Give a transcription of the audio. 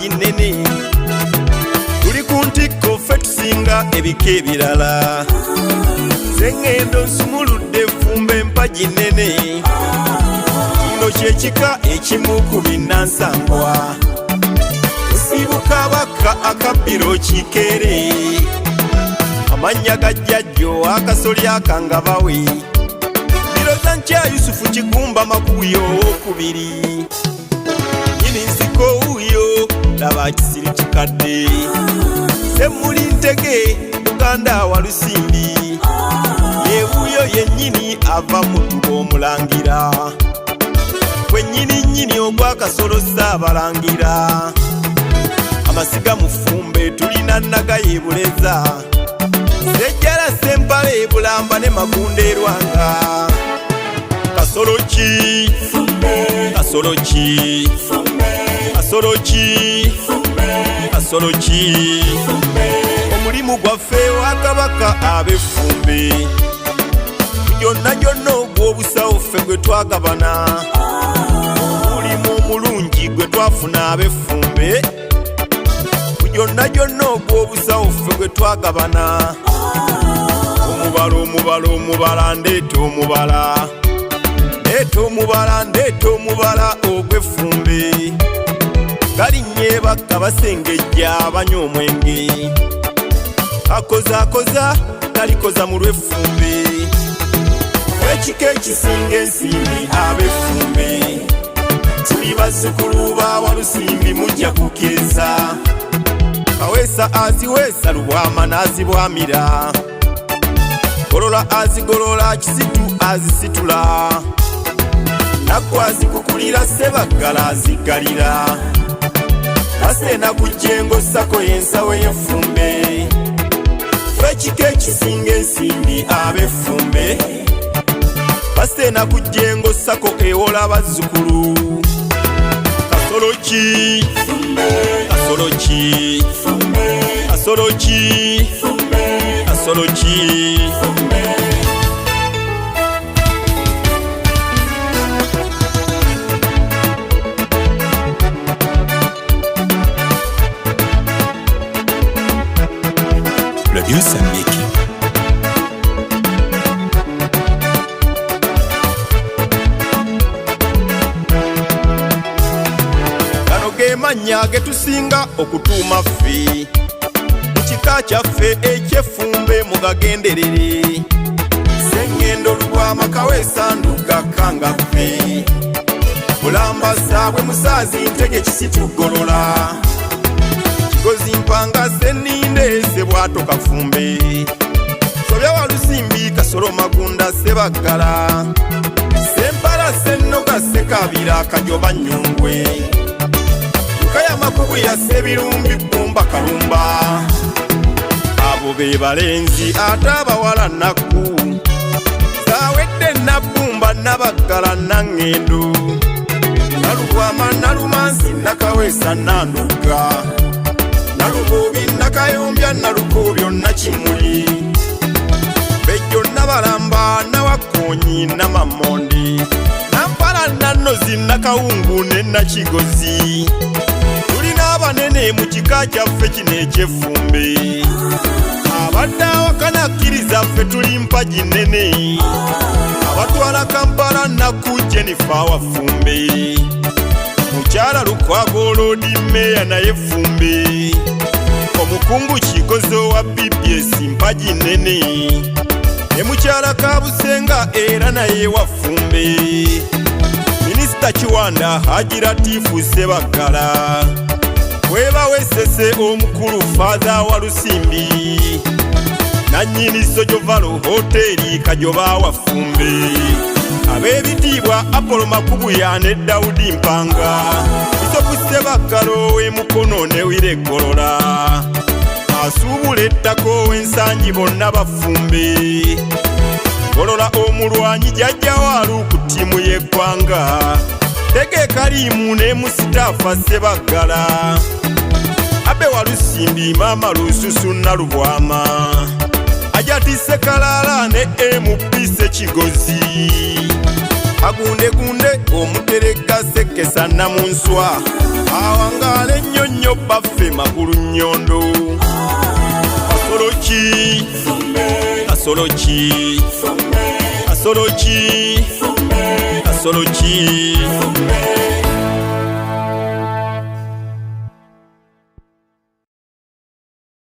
mpagi nene tuli ku ntikko ffe tusinga ebika ebirala zengendo nsumuludde Ffumbe mpagi nene kino kyekika ekimu ku binnansangwa tusibuka baka akabbiro kikere amanya ga jjajjo akasoli akanga bawe biroza nkya Yusufu Kigumba Makubuyo okubiri nyini nsiko uyo laba kisiri kikadde Semuli Ntege Buganda wa Lusimbi yebuyo yennyini ava mu Tuba Omulangira kwennyini ogw'Akasolo Ssaabalangira amasiga mu Ffumbe tulina Nagaye Buleza Sejjala Sempale Bulamba ne Magunda Erwanga Kasolo ki Kasolo ki Kasolo ki Kasolo ki omulimu gwaffe wa Kabaka ab'Effumbe gyonna ogw'obusawo ffe gwe twagabana omulimu omulungi gwe twafuna ab'Effumbe gyonna ogw'obusawo ffe gwe twagabana omubala ndeeta omubala ogw'Effumbe galinnye bakka basengejja abanywa omwenge akoza galikoza mu lw'Effumbe ekika ekisinga ensimbi ab'Effumbe tuli bazzukulu ba Walusimbi mujja kukkiriza Kaweesa aziweesa Lubwama n'azibwamira Golola azigolola Kisitu azisitula Nakku azikukulira Ssebaggala azigalira Kaseena ku Jjengo Sako y'ensawo y'Effumbe ekika ekisinga ensimbi ab'Effumbe Kaseena ku Jjengo Sako ewola bazzukulu Kasolo ki Kasolo ki Kasolo ki Kasolo ki Producer Mickey. Gano ge mannya ge tusinga okutuuma ffe mu kika kyaffe eky'Effumbe mugagenderere Sengendo Lubwama Kaweesa Nduga Kanga ffe Bulamba Ssaabwe Musaazi Ntege Kisitu Golola Kigozi Mpanga Sseninde Ssebwato Kafumbe Sobya Walusimbi Kasolo Magunda Ssebaggala Sempala Ssennoga Ssekabira Kajoba Nnyungwe Lukaya Makubuya Ssebirumbi Bbumba Kalumba abo be balenzi ate abawala Nakku Zaawedde Nabbumba Nabaggala Nangendo Nalubwama Nalumansi Nakaweesa Nanduga Nalububi Nakayombya Nalukubyo Nakimuli Bejjo Nabalamba Nawakonyi Namamondi Nampala Nanozi Nakawungu ne Nakigozi tulina abanene mu kika kyaffe kino eky'Effumbe abadde awakana akkiriza ffe tuli mpagi nnene abatwala Kampala Nakku Jennifer wa Ffumbe mukyala Lukwago Olodi Meya naye Ffumbe omukungu Kigozo wa BBS mpagi nnene ne mukyala Kabusenga era naye wa Ffumbe Minisita Kiwanda Haji Latifu Ssebaggala Webawe Ssese omukulu Father wa Lusimbi nannyini Sojovalo Hoteri Kajoba wa Ffumbe ab'ebitiibwa Apollo Makubuya ne Daudi Mpanga Bisopu Ssebaggala ow'Emukono ne Wire Golola asuubula ettaka ow'Ensangi bonna Baffumbe Golola omulwanyi jjajja waalu ku ttiimu y'eggwanga Tege Kalimu ne Mustafa Ssebaggala Abe Walusimbi Maama Lususu Nalubwama Ajati Ssekalala ne MP Ssekigozi kagundegunde omutereka sekesa namunswa awangala ennyonnyo baffe makulu nnyondo kasoloki kasoloki kasoloki kasoloki